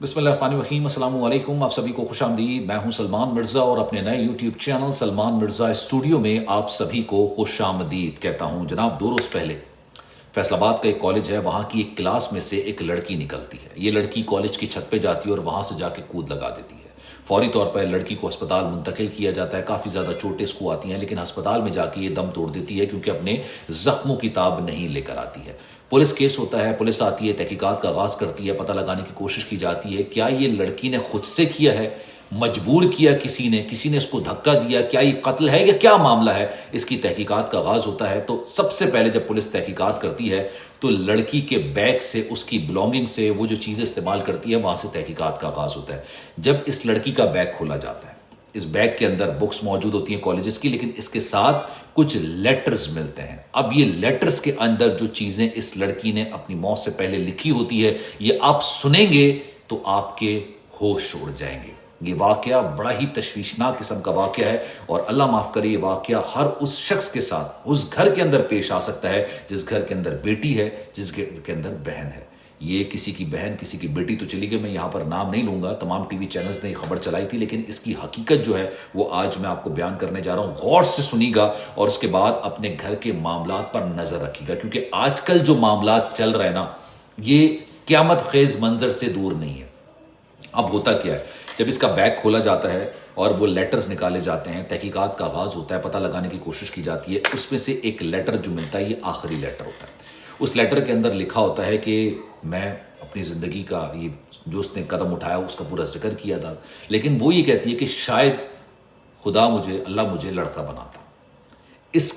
بسم اللہ الرحمن الرحیم، السلام علیکم، آپ سبھی کو خوش آمدید۔ میں ہوں سلمان مرزا اور اپنے نئے YouTube channel Salman Mirza studio میں آپ سبھی کو خوش آمدید کہتا ہوں۔ جناب، 2 روز پہلے فیصل آباد کا ایک کالج ہے، وہاں کی ایک کلاس میں سے ایک لڑکی نکلتی ہے۔ یہ لڑکی کالج کی چھت پہ جاتی ہے اور وہاں سے جا کے کود لگا دیتی ہے۔ فوری طور پر لڑکی کو ہسپتال منتقل کیا جاتا ہے، کافی زیادہ چوٹیں اس کو آتی ہیں، لیکن ہسپتال میں جا کے یہ دم توڑ دیتی ہے کیونکہ اپنے زخموں کی تاب نہیں لے کر آتی ہے۔ پولیس کیس ہوتا ہے، پولیس آتی ہے، تحقیقات کا آغاز کرتی ہے، پتہ لگانے کی کوشش کی جاتی ہے کیا یہ لڑکی نے خود سے کیا ہے، مجبور کیا کسی نے اس کو دھکا دیا، کیا یہ قتل ہے یا کیا معاملہ ہے۔ اس کی تحقیقات کا آغاز ہوتا ہے تو سب سے پہلے جب پولیس تحقیقات کرتی ہے تو لڑکی کے بیگ سے، اس کی بلونگنگ سے، وہ جو چیزیں استعمال کرتی ہے وہاں سے تحقیقات کا آغاز ہوتا ہے۔ جب اس لڑکی کا بیگ کھولا جاتا ہے، اس بیگ کے اندر بکس موجود ہوتی ہیں کالجز کی، لیکن اس کے ساتھ کچھ لیٹرز ملتے ہیں۔ اب یہ لیٹرز کے اندر جو چیزیں اس لڑکی نے اپنی موت سے پہلے لکھی ہوتی ہے، یہ آپ سنیں گے تو آپ کے ہوش اڑ جائیں گے۔ یہ واقعہ بڑا ہی تشویشناک قسم کا واقعہ ہے اور اللہ معاف کرے، یہ واقعہ ہر اس شخص کے ساتھ اس گھر کے اندر پیش آ سکتا ہے جس گھر کے اندر بیٹی ہے، جس گھر کے اندر بہن ہے۔ یہ کسی کی بہن، کسی کی بیٹی تو چلی گئی، میں یہاں پر نام نہیں لوں گا، تمام ٹی وی چینلز نے یہ خبر چلائی تھی، لیکن اس کی حقیقت جو ہے وہ آج میں آپ کو بیان کرنے جا رہا ہوں۔ غور سے سنیے گا اور اس کے بعد اپنے گھر کے معاملات پر نظر رکھیے گا، کیونکہ آج کل جو معاملات چل رہے ہیں نا، یہ قیامت خیز منظر سے دور نہیں ہے۔ اب ہوتا کیا ہے، جب اس کا بیگ کھولا جاتا ہے اور وہ لیٹرز نکالے جاتے ہیں، تحقیقات کا آغاز ہوتا ہے، پتہ لگانے کی کوشش کی جاتی ہے، اس میں سے ایک لیٹر جو ملتا ہے یہ آخری لیٹر ہوتا ہے۔ اس لیٹر کے اندر لکھا ہوتا ہے کہ میں اپنی زندگی کا یہ جو اس نے قدم اٹھایا اس کا پورا ذکر کیا تھا، لیکن وہ یہ کہتی ہے کہ شاید اللہ مجھے لڑکا بناتا۔ اس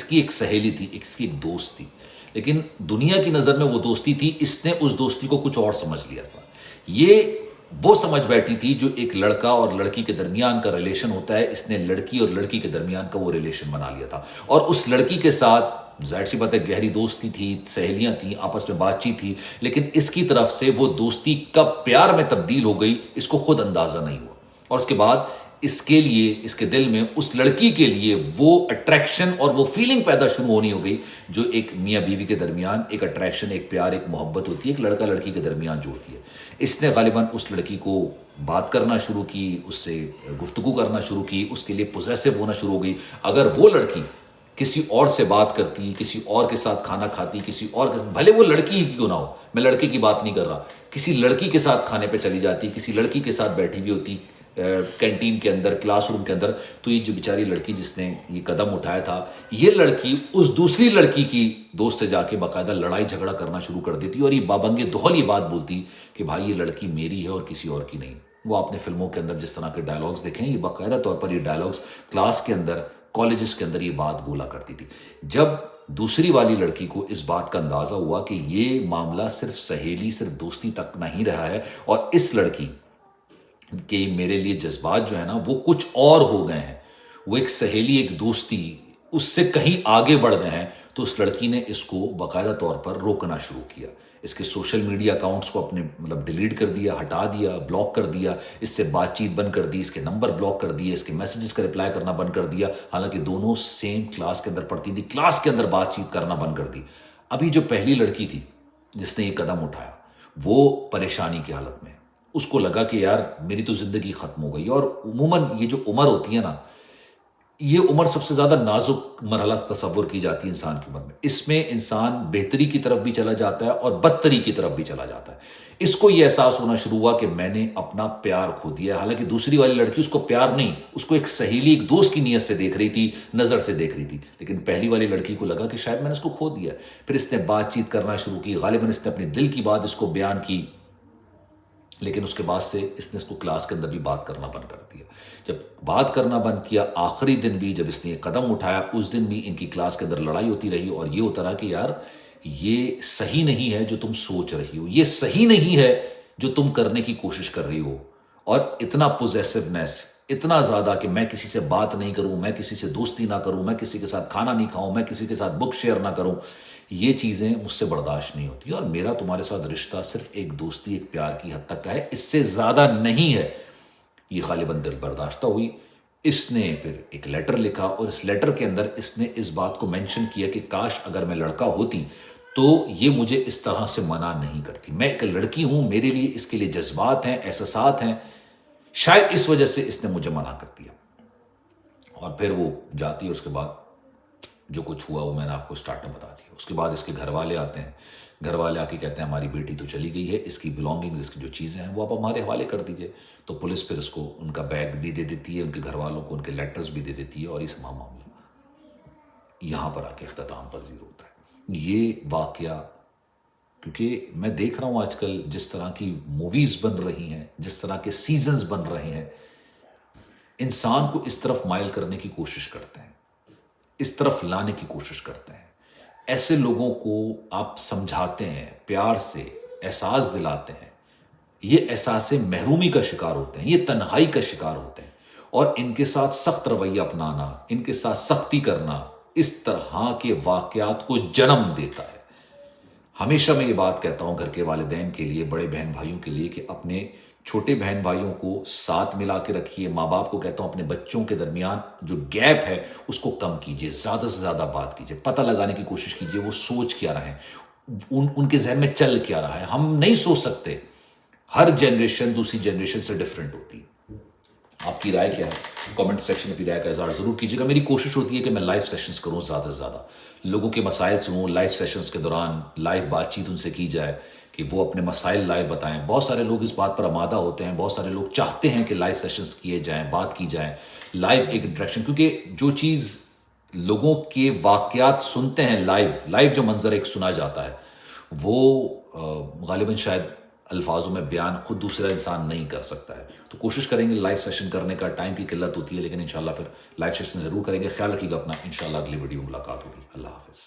کی ایک سہیلی تھی، اس کی ایک دوست تھی، لیکن دنیا کی نظر میں وہ دوستی تھی، اس نے اس دوستی کو کچھ اور سمجھ لیا تھا۔ یہ وہ سمجھ بیٹھی تھی جو ایک لڑکا اور لڑکی کے درمیان کا ریلیشن ہوتا ہے، اس نے لڑکی اور لڑکی کے درمیان کا وہ ریلیشن بنا لیا تھا، اور اس لڑکی کے ساتھ ظاہر سی بات ہے گہری دوستی تھی، سہیلیاں تھیں، آپس میں بات چیت تھی، لیکن اس کی طرف سے وہ دوستی کب پیار میں تبدیل ہو گئی اس کو خود اندازہ نہیں ہوا، اور اس کے بعد اس کے لیے، اس کے دل میں اس لڑکی کے لیے وہ اٹریکشن اور وہ فیلنگ پیدا شروع ہونی ہو گئی جو ایک میاں بیوی کے درمیان ایک اٹریکشن، ایک پیار، ایک محبت ہوتی ہے، ایک لڑکا لڑکی کے درمیان جو ہوتی ہے۔ اس نے غالباً اس لڑکی کو بات کرنا شروع کی، اس سے گفتگو کرنا شروع کی، اس کے لیے پوزیسو ہونا شروع ہو گئی۔ اگر وہ لڑکی کسی اور سے بات کرتی، کسی اور کے ساتھ کھانا کھاتی، کسی اور کے ساتھ، بھلے وہ لڑکی ہی کیوں نہ ہو، میں لڑکے کی بات نہیں کر رہا، کسی لڑکی کے ساتھ کھانے پہ چلی جاتی، کسی لڑکی کے ساتھ بیٹھی ہوئی ہوتی کینٹین کے اندر، کلاس روم کے اندر، تو یہ جو بیچاری لڑکی جس نے یہ قدم اٹھایا تھا، یہ لڑکی اس دوسری لڑکی کی دوست سے جا کے باقاعدہ لڑائی جھگڑا کرنا شروع کر دیتی اور یہ بابنگ دہل یہ بات بولتی کہ بھائی یہ لڑکی میری ہے اور کسی اور کی نہیں۔ وہ آپ نے فلموں کے اندر جس طرح کے ڈائلاگز دیکھیں، یہ باقاعدہ طور پر یہ ڈائلاگز کلاس کے اندر، کالجز کے اندر یہ بات بولا کرتی تھی۔ جب دوسری والی لڑکی کو اس بات کا اندازہ ہوا کہ یہ معاملہ صرف سہیلی، صرف دوستی تک نہیں رہا ہے، اور اس لڑکی کہ میرے لیے جذبات جو ہے نا وہ کچھ اور ہو گئے ہیں، وہ ایک سہیلی، ایک دوستی، اس سے کہیں آگے بڑھ گئے ہیں، تو اس لڑکی نے اس کو باقاعدہ طور پر روکنا شروع کیا۔ اس کے سوشل میڈیا اکاؤنٹس کو اپنے ڈیلیٹ کر دیا، ہٹا دیا، بلاک کر دیا، اس سے بات چیت بند کر دی، اس کے نمبر بلاک کر دیے، اس کے میسیجز کا رپلائی کرنا بند کر دیا، حالانکہ دونوں سیم کلاس کے اندر پڑھتی تھی، کلاس کے اندر بات چیت کرنا بند کر دی۔ ابھی جو پہلی لڑکی تھی جس نے یہ قدم اٹھایا، وہ پریشانی کی حالت میں، اس کو لگا کہ یار میری تو زندگی ختم ہو گئی۔ اور عموماً یہ جو عمر ہوتی ہے نا، یہ عمر سب سے زیادہ نازک مرحلہ تصور کی جاتی ہے انسان کی عمر میں، اس میں انسان بہتری کی طرف بھی چلا جاتا ہے اور بدتری کی طرف بھی چلا جاتا ہے۔ اس کو یہ احساس ہونا شروع ہوا کہ میں نے اپنا پیار کھو دیا ہے، حالانکہ دوسری والی لڑکی اس کو پیار نہیں، اس کو ایک سہیلی، ایک دوست کی نیت سے دیکھ رہی تھی، نظر سے دیکھ رہی تھی، لیکن پہلی والی لڑکی کو لگا کہ شاید میں نے اس کو کھو دیا ہے۔ پھر اس نے بات چیت کرنا شروع کی، غالباً اس نے اپنے دل کی بات اس کو بیان کی، لیکن اس کے بعد سے اس نے اس کو کلاس کے اندر بھی بات کرنا بند کر دیا۔ جب بات کرنا بند کیا، آخری دن بھی جب اس نے یہ قدم اٹھایا، اس دن بھی ان کی کلاس کے اندر لڑائی ہوتی رہی، اور یہ ہوتا رہا کہ یار یہ صحیح نہیں ہے جو تم سوچ رہی ہو، یہ صحیح نہیں ہے جو تم کرنے کی کوشش کر رہی ہو، اور اتنا پوزیسونیس، اتنا زیادہ کہ میں کسی سے بات نہیں کروں، میں کسی سے دوستی نہ کروں، میں کسی کے ساتھ کھانا نہیں کھاؤں، میں کسی کے ساتھ بک شیئر نہ کروں، یہ چیزیں مجھ سے برداشت نہیں ہوتی، اور میرا تمہارے ساتھ رشتہ صرف ایک دوستی، ایک پیار کی حد تک کا ہے، اس سے زیادہ نہیں ہے۔ یہ غالباً دل برداشتہ ہوئی، اس نے پھر ایک لیٹر لکھا، اور اس لیٹر کے اندر اس نے اس بات کو مینشن کیا کہ کاش اگر میں لڑکا ہوتی تو یہ مجھے اس طرح سے منع نہیں کرتی. میں ایک لڑکی ہوں, میرے لیے اس کے لیے جذبات ہیں, احساسات ہیں, شاید اس وجہ سے اس نے مجھے منع کر دیا. اور پھر وہ جاتی ہے, اس کے بعد جو کچھ ہوا وہ میں نے آپ کو سٹارٹ میں بتا دیا. اس کے بعد اس کے گھر والے آتے ہیں, گھر والے آ کے کہتے ہیں ہماری بیٹی تو چلی گئی ہے, اس کی بلانگنگز, اس کی جو چیزیں ہیں وہ آپ ہمارے حوالے کر دیجئے. تو پولیس پھر اس کو ان کا بیگ بھی دے دیتی ہے, ان کے گھر والوں کو ان کے لیٹرز بھی دے دیتی ہے, اور یہ تمام معاملہ یہاں پر آ کے اختتام پذیر ہوتا ہے. یہ واقعہ, کیونکہ میں دیکھ رہا ہوں آج کل جس طرح کی موویز بن رہی ہیں, جس طرح کے سیزنز بن رہے ہیں, انسان کو اس طرف مائل کرنے کی کوشش کرتے ہیں, اس طرف لانے کی کوشش کرتے ہیں. ایسے لوگوں کو آپ سمجھاتے ہیں, پیار سے احساس دلاتے ہیں, یہ احساس محرومی کا شکار ہوتے ہیں, یہ تنہائی کا شکار ہوتے ہیں, اور ان کے ساتھ سخت رویہ اپنانا, ان کے ساتھ سختی کرنا اس طرح کے واقعات کو جنم دیتا ہے. ہمیشہ میں یہ بات کہتا ہوں گھر کے والدین کے لیے, بڑے بہن بھائیوں کے لیے, کہ اپنے چھوٹے بہن بھائیوں کو ساتھ ملا کے رکھیے. ماں باپ کو کہتا ہوں اپنے بچوں کے درمیان جو گیپ ہے اس کو کم کیجیے, زیادہ سے زیادہ بات کیجیے, پتہ لگانے کی کوشش کیجیے وہ سوچ کیا رہے ہیں, ان کے ذہن میں چل کیا رہا ہے. ہم نہیں سوچ سکتے, ہر جنریشن دوسری جنریشن سے ڈیفرنٹ ہوتی ہے. آپ کی رائے کیا ہے؟ کامنٹ سیکشن میں اپنی رائے کا اظہار ضرور کیجیے گا. میری کوشش ہوتی ہے کہ میں لائیو سیشنز کروں, زیادہ سے زیادہ لوگوں کے مسائل سنوں. لائیو سیشنز کے دوران لائیو بات چیت ان سے کی جائے کہ وہ اپنے مسائل لائیو بتائیں. بہت سارے لوگ اس بات پر آمادہ ہوتے ہیں, بہت سارے لوگ چاہتے ہیں کہ لائیو سیشنز کیے جائیں, بات کی جائیں, لائیو ایک انٹریکشن. کیونکہ جو چیز لوگوں کے واقعات سنتے ہیں, لائیو جو منظر ایک سنا جاتا ہے, وہ غالباً شاید الفاظوں میں بیان خود دوسرا انسان نہیں کر سکتا ہے. تو کوشش کریں گے لائیو سیشن کرنے کا. ٹائم کی قلت ہوتی ہے لیکن انشاءاللہ پھر لائیو سیشن ضرور کریں گے. خیال رکھیے گا اپنا. انشاءاللہ اگلی ویڈیو ملاقات ہوگی. اللہ حافظ.